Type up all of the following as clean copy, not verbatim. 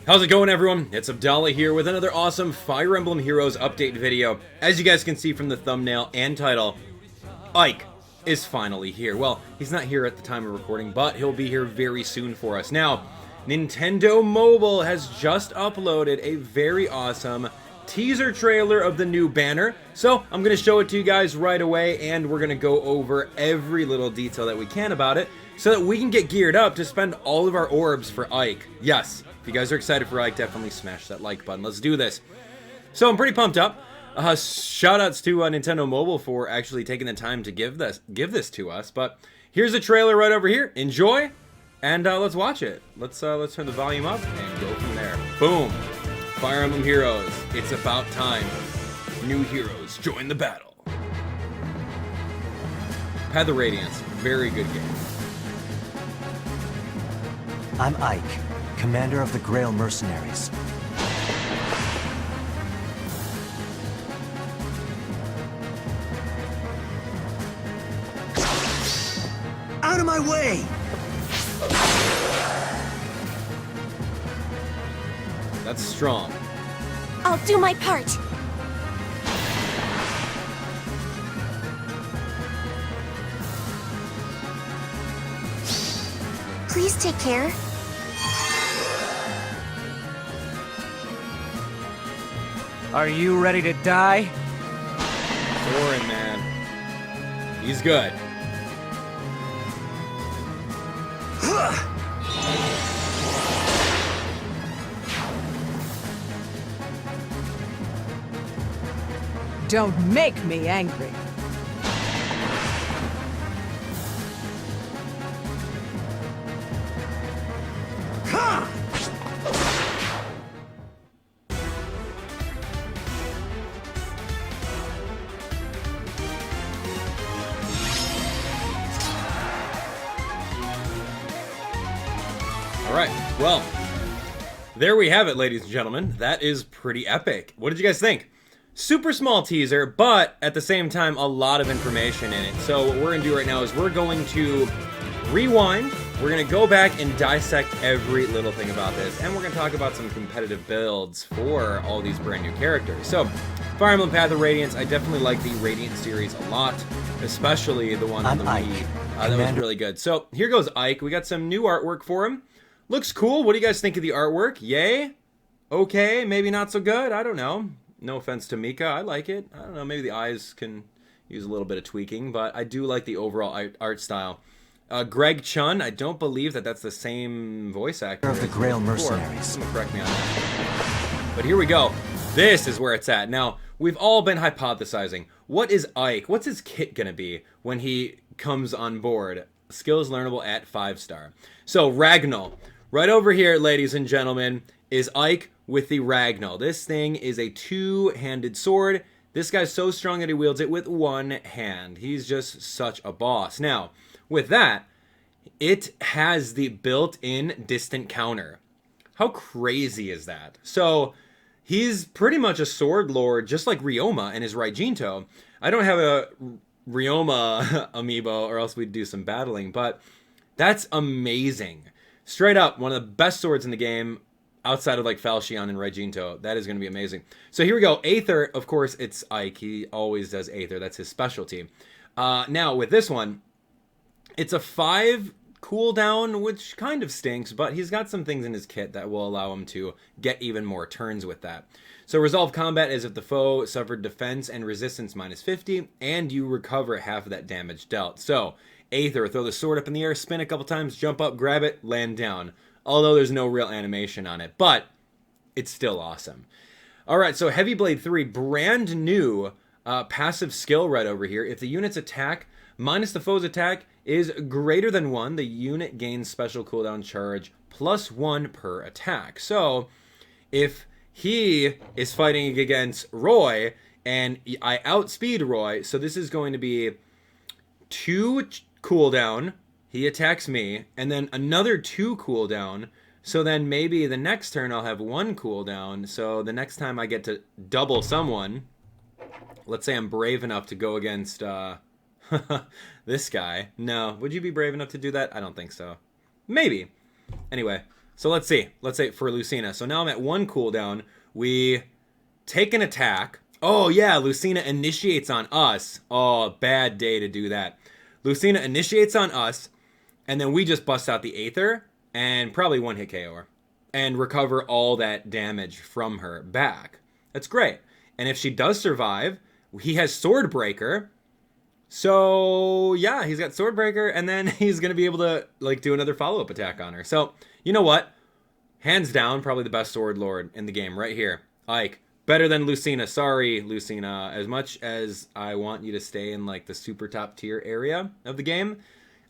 How's it going, everyone? It's Abdallah here with another awesome Fire Emblem Heroes update video. As you guys can see from the thumbnail and title, Ike is finally here. Well, he's not here at the time of recording, but he'll be here very soon for us. Now, Nintendo Mobile has just uploaded a very awesome teaser trailer of the new banner. So, I'm going to show it to you guys right away, and we're going to go over every little detail that we can about it, so that we can get geared up to spend all of our orbs for Ike. Yes, if you guys are excited for Ike, definitely smash that like button. Let's do this. So I'm pretty pumped up. Shoutouts to Nintendo Mobile for actually taking the time to give this to us. But here's the trailer right over here. Enjoy, and let's watch it. Let's turn the volume up and go from there. Boom! Fire Emblem Heroes. It's about time. New heroes join the battle. Path of Radiance. Very good game. I'm Ike, commander of the Grail Mercenaries. Out of my way! That's strong. I'll do my part. Please take care. Are you ready to die? Thorin, man. He's good. Don't make me angry. Alright, well, there we have it, ladies and gentlemen. That is pretty epic. What did you guys think? Super small teaser, but at the same time, a lot of information in it. So what we're going to do right now is we're going to rewind. We're going to go back and dissect every little thing about this, and we're going to talk about some competitive builds for all these brand new characters. So, Fire Emblem Path of Radiance, I definitely like the Radiance series a lot, especially the one on the Wii. That was really good. So, here goes Ike. We got some new artwork for him. Looks cool. What do you guys think of the artwork? Yay? Okay, maybe not so good. I don't know. No offense to Mika. I like it. I don't know. Maybe the eyes can use a little bit of tweaking, but I do like the overall art style. Greg Chun, I don't believe that that's the same voice actor Of the Grail Mercenaries. Someone correct me on that. But here we go. This is where it's at. Now, we've all been hypothesizing. What is Ike? What's his kit going to be when he comes on board? Skills learnable at 5-star. So, Ragnall. Right over here, ladies and gentlemen, is Ike with the Ragnall. This thing is a two-handed sword. This guy's so strong that he wields it with one hand. He's just such a boss. Now, with that, it has the built-in distant counter. How crazy is that? So, he's pretty much a sword lord, just like Ryoma and his Raijinto. I don't have a Ryoma amiibo, or else we'd do some battling, but that's amazing. Straight up, one of the best swords in the game, outside of like Falchion and Raijinto. That is going to be amazing. So here we go. Aether, of course, it's Ike. He always does Aether. That's his specialty. Now, with this one, it's a 5 cooldown, which kind of stinks, but he's got some things in his kit that will allow him to get even more turns with that. So resolve combat is if the foe suffered defense and resistance -50, and you recover half of that damage dealt. So, Aether, throw the sword up in the air, spin a couple times, jump up, grab it, land down. Although there's no real animation on it, but it's still awesome. Alright, so Heavy Blade 3, brand new passive skill right over here. If the unit's attack minus the foe's attack is greater than 1, the unit gains special cooldown charge +1 per attack. So, if he is fighting against Roy, and I outspeed Roy, so this is going to be 2 cooldown, he attacks me, and then another 2 cooldown, so then maybe the next turn I'll have 1 cooldown, so the next time I get to double someone, let's say I'm brave enough to go against this guy. No, would you be brave enough to do that? I don't think so. Maybe. Anyway, So let's see. Let's say for Lucina. So now I'm at 1 cooldown. We take an attack. Oh yeah, Lucina initiates on us. Oh, bad day to do that. Lucina initiates on us, and then we just bust out the Aether and probably 1-hit KO her and recover all that damage from her back. That's great. And if she does survive, he has Swordbreaker. So yeah, he's got Swordbreaker, and then he's gonna be able to like do another follow-up attack on her. So you know what? Hands down, probably the best Sword Lord in the game right here. Ike. Better than Lucina. Sorry, Lucina. As much as I want you to stay in like the super top tier area of the game,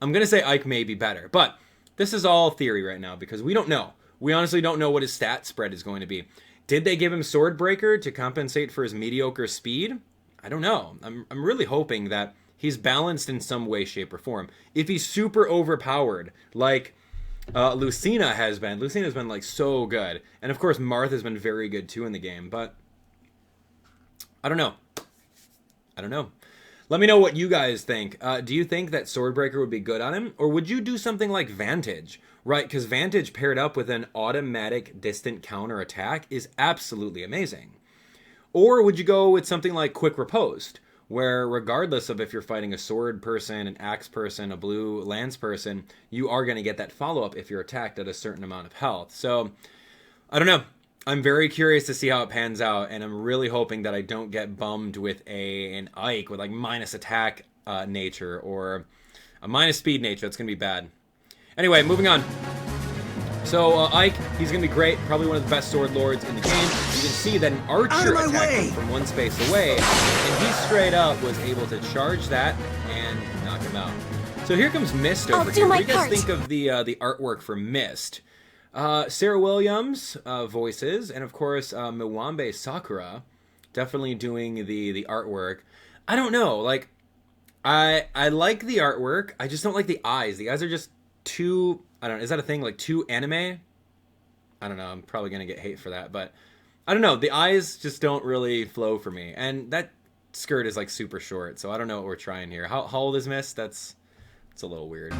I'm gonna say Ike may be better. But this is all theory right now because we don't know. We honestly don't know what his stat spread is going to be. Did they give him Swordbreaker to compensate for his mediocre speed? I don't know. I'm really hoping that he's balanced in some way, shape, or form. If he's super overpowered, like Lucina has been. Lucina's been like so good. And of course Martha's been very good too in the game, but I don't know. Let me know what you guys think. Do you think that Swordbreaker would be good on him? Or would you do something like Vantage? Right, because Vantage paired up with an automatic distant counter attack is absolutely amazing. Or would you go with something like Quick Riposte, where regardless of if you're fighting a sword person, an axe person, a blue lance person, you are going to get that follow-up if you're attacked at a certain amount of health. So, I don't know. I'm very curious to see how it pans out, and I'm really hoping that I don't get bummed with an Ike with like minus attack nature or a minus speed nature. That's going to be bad. Anyway, moving on. So Ike, he's going to be great. Probably one of the best sword lords in the game. You can see that an archer attacked him from one space away, and he straight up was able to charge that and knock him out. So here comes Mist over here. What do you guys think of the artwork for Mist? Sarah Williams voices, and of course Mwambe Sakura definitely doing the artwork. I don't know, like I like the artwork. I just don't like the eyes. The eyes are just too, I don't know, is that a thing, like too anime? I don't know, I'm probably gonna get hate for that, but I don't know, the eyes just don't really flow for me, and that skirt is like super short, so I don't know what we're trying here. How old is Mist? That's a little weird.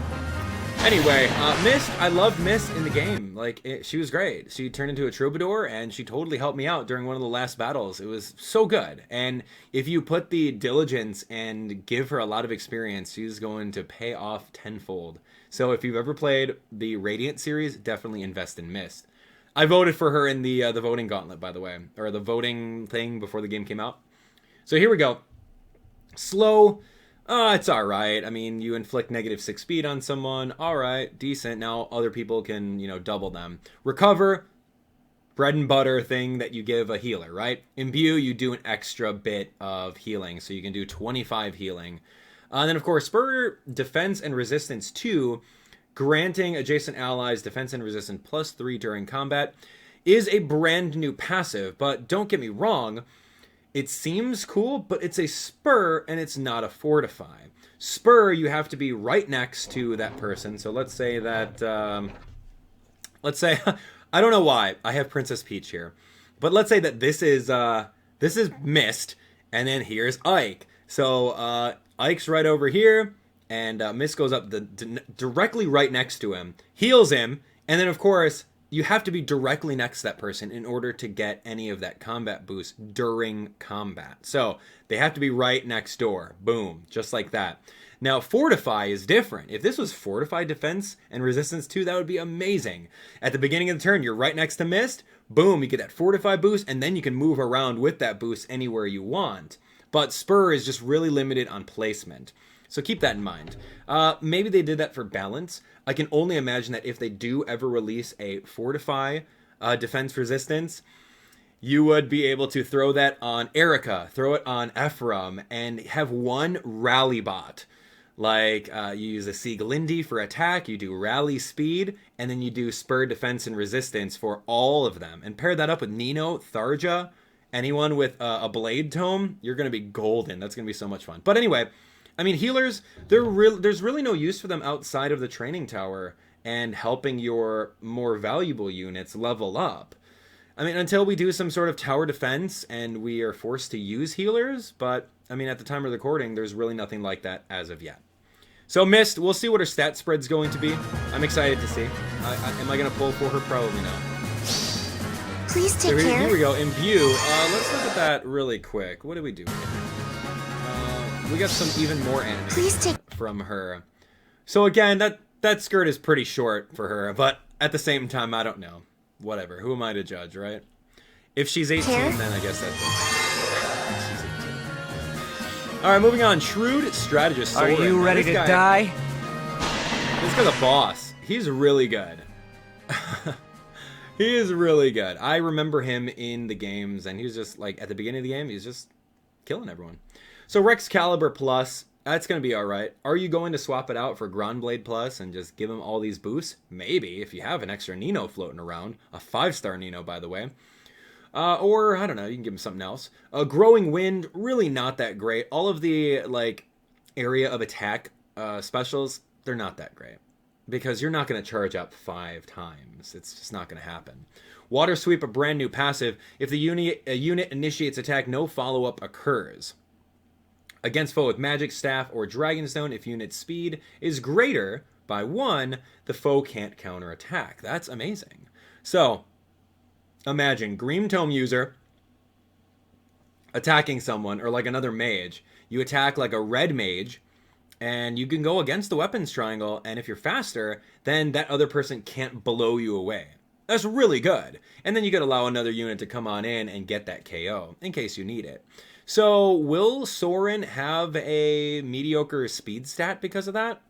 Anyway, Mist, I loved Mist in the game. Like, she was great. She turned into a troubadour, and she totally helped me out during one of the last battles. It was so good. And if you put the diligence and give her a lot of experience, she's going to pay off tenfold. So if you've ever played the Radiance series, definitely invest in Mist. I voted for her in the voting gauntlet, by the way, or the voting thing before the game came out. So here we go. Slow. It's alright. I mean, you inflict -6 speed on someone. Alright, decent. Now other people can, double them. Recover, bread and butter thing that you give a healer, right? Imbue, you do an extra bit of healing. So you can do 25 healing. And then, of course, Spur, defense and resistance 2, granting adjacent allies defense and resistance +3 during combat, is a brand new passive. But don't get me wrong. It seems cool, but it's a spur and it's not a fortify. Spur, you have to be right next to that person. So let's say that, I don't know why I have Princess Peach here, but let's say that this is Mist, and then here's Ike. So Ike's right over here, and Mist goes up directly right next to him, heals him, and then of course, you have to be directly next to that person in order to get any of that combat boost during combat. So they have to be right next door. Boom. Just like that. Now, Fortify is different. If this was Fortify Defense and Resistance 2, that would be amazing. At the beginning of the turn, you're right next to Mist. Boom, you get that Fortify boost, and then you can move around with that boost anywhere you want. But Spur is just really limited on placement. So keep that in mind. Maybe they did that for balance. I can only imagine that if they do ever release a Fortify defense resistance, you would be able to throw that on Erica, throw it on Ephraim, and have one rally bot. Like, you use a Sieglinde for attack, you do rally speed, and then you do spur defense and resistance for all of them. And pair that up with Nino, Tharja, anyone with a blade tome, you're going to be golden. That's going to be so much fun. But anyway, I mean, healers, there's really no use for them outside of the training tower and helping your more valuable units level up. I mean, until we do some sort of tower defense and we are forced to use healers, but, I mean, at the time of recording, there's really nothing like that as of yet. So, Mist, we'll see what her stat spread's going to be. I'm excited to see. Am I going to pull for her? Probably not. Please So take here care. we go. Imbue. Let's look at that really quick. What do we do here? We got some even more Please animation take- from her. So again, that skirt is pretty short for her, but at the same time, I don't know. Whatever. Who am I to judge, right? If she's 18, Care? then I guess that's it. She's 18. All right, moving on. Shrewd strategist. Are Soren. you Now, ready this to guy- die? This guy's a boss. He's really good. He is really good. I remember him in the games, and he was just, like, at the beginning of the game, he's just killing everyone. So Rex Caliber Plus, that's going to be alright. Are you going to swap it out for Grondblade Plus and just give him all these boosts? Maybe, if you have an extra Nino floating around. A 5-star Nino, by the way. Or, I don't know, you can give him something else. Growing Wind, really not that great. All of the, like, area of attack specials, they're not that great. Because you're not going to charge up 5 times. It's just not going to happen. Water Sweep, a brand new passive. If the unit initiates attack, no follow-up occurs. Against foe with Magic, Staff, or Dragonstone, if unit speed is greater by 1, the foe can't counterattack. That's amazing. So, imagine Green Tome user attacking someone, or like another mage. You attack like a red mage, and you can go against the weapons triangle, and if you're faster, then that other person can't blow you away. That's really good. And then you could allow another unit to come on in and get that KO, in case you need it. So, will Soren have a mediocre speed stat because of that?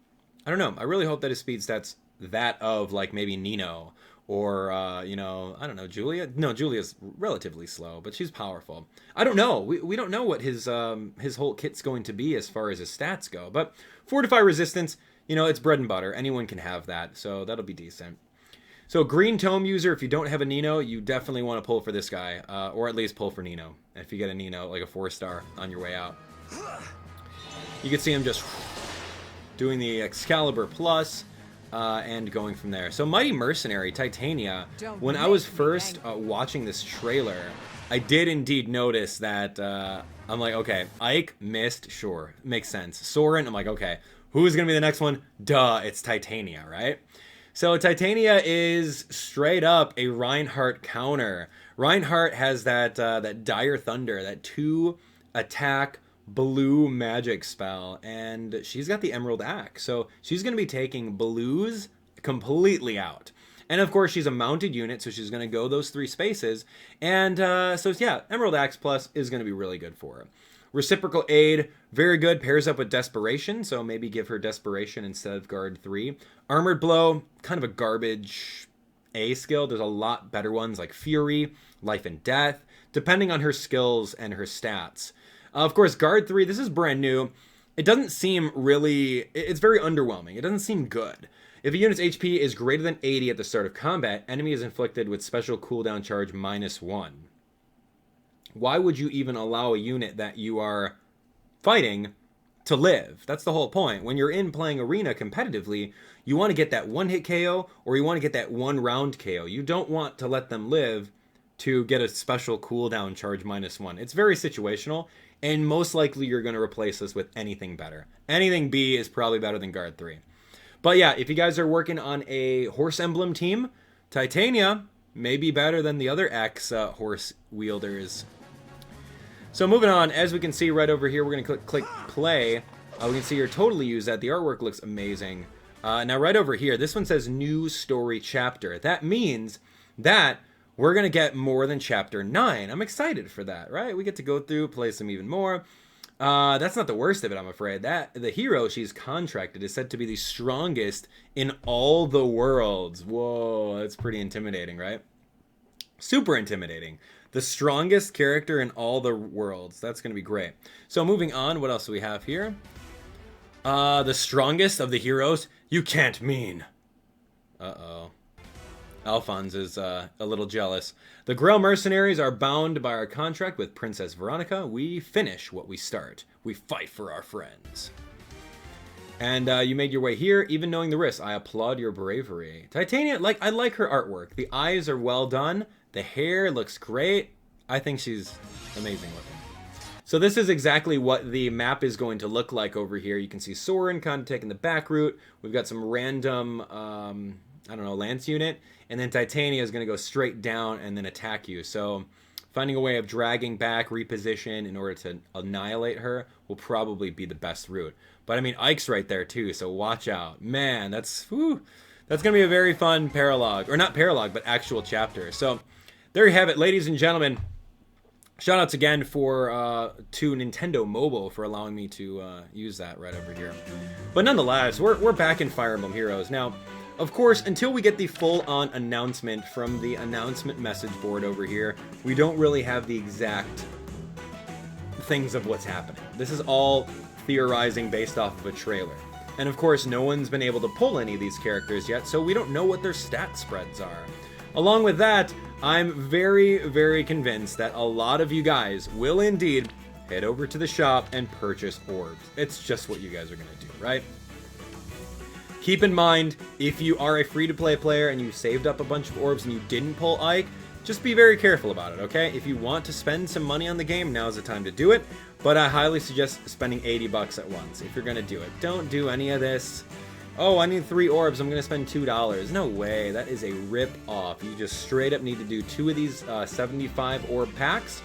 I don't know. I really hope that his speed stat's that of, like, maybe Nino, or, you know, I don't know, Julia? No, Julia's relatively slow, but she's powerful. I don't know. We don't know what his whole kit's going to be as far as his stats go. But Fortify Resistance, you know, it's bread and butter. Anyone can have that, so that'll be decent. So Green Tome user, if you don't have a Nino, you definitely want to pull for this guy, or at least pull for Nino. If you get a Nino, like a 4-star on your way out. You can see him just doing the Excalibur Plus, and going from there. So Mighty Mercenary, Titania, when I was first watching this trailer, I did indeed notice that, I'm like, okay, Ike missed, sure, makes sense. Soren, I'm like, okay, who's going to be the next one? Duh, it's Titania, right? So Titania is straight up a Reinhardt counter. Reinhardt has that Dire Thunder, that 2-attack blue magic spell, and she's got the Emerald Axe, so she's going to be taking blues completely out. And of course, she's a mounted unit, so she's going to go those 3 spaces, and so yeah, Emerald Axe Plus is going to be really good for her. Reciprocal Aid, very good, pairs up with Desperation, so maybe give her Desperation instead of Guard 3. Armored Blow, kind of a garbage A skill. There's a lot better ones like Fury, Life and Death, depending on her skills and her stats. Of course, Guard 3, this is brand new. It doesn't seem really... It's very underwhelming. It doesn't seem good. If a unit's HP is greater than 80 at the start of combat, enemy is inflicted with special cooldown charge -1. Why would you even allow a unit that you are fighting to live? That's the whole point. When you're in playing Arena competitively, you want to get that 1-hit KO, or you want to get that 1-round KO. You don't want to let them live to get a special cooldown charge -1. It's very situational, and most likely you're going to replace this with anything better. Anything B is probably better than Guard 3. But yeah, if you guys are working on a horse emblem team, Titania may be better than the other X horse wielders. So moving on, as we can see right over here, we're going to click play. We can see you're totally used that. The artwork looks amazing. Now right over here, this one says new story chapter. That means that we're going to get more than chapter 9. I'm excited for that, right? We get to go through, play some even more. That's not the worst of it, I'm afraid. The hero she's contracted is said to be the strongest in all the worlds. Whoa, that's pretty intimidating, right? Super intimidating. The strongest character in all the worlds. That's going to be great. So moving on, what else do we have here? The strongest of the heroes? You can't mean. Uh-oh. Alphonse is a little jealous. The Grail Mercenaries are bound by our contract with Princess Veronica. We finish what we start. We fight for our friends. And you made your way here, even knowing the risks. I applaud your bravery. Titania, I like her artwork. The eyes are well done. The hair looks great. I think she's amazing looking. So this is exactly what the map is going to look like over here. You can see Soren kind of taking the back route. We've got some random I don't know, lance unit, and then Titania is going to go straight down and then attack you. So finding a way of dragging back, reposition in order to annihilate her will probably be the best route. But I mean, Ike's right there too, so watch out. Man, that's going to be a very fun paralogue, or not paralogue, but actual chapter. So there you have it, ladies and gentlemen. Shoutouts again to Nintendo Mobile for allowing me to use that right over here. But nonetheless, we're back in Fire Emblem Heroes. Now, of course, until we get the full-on announcement from the announcement message board over here, we don't really have the exact things of what's happening. This is all theorizing based off of a trailer. And of course, no one's been able to pull any of these characters yet, so we don't know what their stat spreads are. Along with that, I'm very, very convinced that a lot of you guys will indeed head over to the shop and purchase orbs. It's just what you guys are going to do, right? Keep in mind, if you are a free-to-play player and you saved up a bunch of orbs and you didn't pull Ike, just be very careful about it, okay? If you want to spend some money on the game, now's the time to do it. But I highly suggest spending $80 at once if you're going to do it. Don't do any of this. Oh, I need 3 orbs, I'm going to spend $2. No way, that is a rip-off. You just straight up need to do 2 of these 75 orb packs,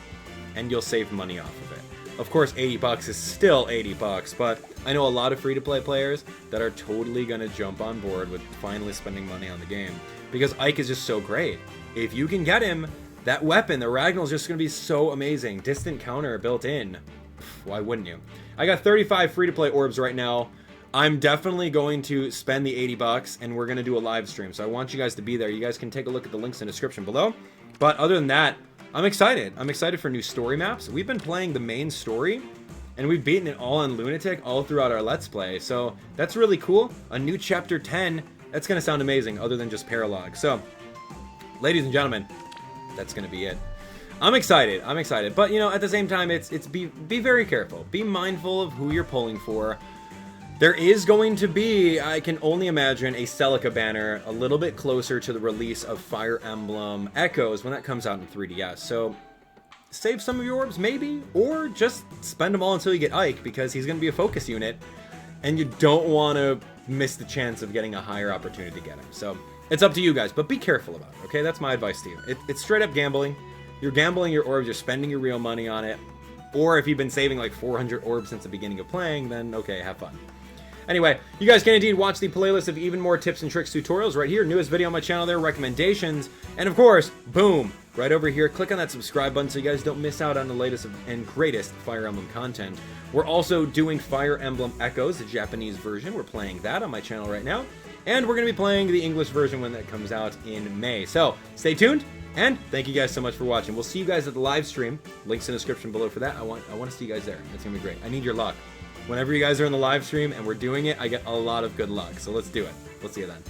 and you'll save money off of it. Of course, $80 is still $80, but I know a lot of free-to-play players that are totally going to jump on board with finally spending money on the game. Because Ike is just so great. If you can get him, that weapon, the Ragnall, is just going to be so amazing. Distant counter built in. Why wouldn't you? I got 35 free-to-play orbs right now. I'm definitely going to spend the $80, and we're going to do a live stream. So I want you guys to be there. You guys can take a look at the links in the description below. But other than that, I'm excited. I'm excited for new story maps. We've been playing the main story, and we've beaten it all on Lunatic all throughout our Let's Play. So that's really cool. A new Chapter 10, that's going to sound amazing other than just paralogue. So, ladies and gentlemen, that's going to be it. I'm excited. I'm excited. But, you know, at the same time, it's be very careful. Be mindful of who you're pulling for. There is going to be, I can only imagine, a Celica banner a little bit closer to the release of Fire Emblem Echoes when that comes out in 3DS. So, save some of your orbs, maybe, or just spend them all until you get Ike, because he's going to be a focus unit, and you don't want to miss the chance of getting a higher opportunity to get him. So, it's up to you guys, but be careful about it, okay? That's my advice to you. It's straight up gambling. You're gambling your orbs, you're spending your real money on it, or if you've been saving like 400 orbs since the beginning of playing, then okay, have fun. Anyway, you guys can indeed watch the playlist of even more tips and tricks tutorials right here. Newest video on my channel there, recommendations. And of course, boom, right over here, click on that subscribe button so you guys don't miss out on the latest and greatest Fire Emblem content. We're also doing Fire Emblem Echoes, the Japanese version. We're playing that on my channel right now. And we're going to be playing the English version when that comes out in May. So, stay tuned, and thank you guys so much for watching. We'll see you guys at the live stream. Links in the description below for that. I want to see you guys there. It's going to be great. I need your luck. Whenever you guys are in the live stream and we're doing it, I get a lot of good luck. So let's do it. We'll see you then.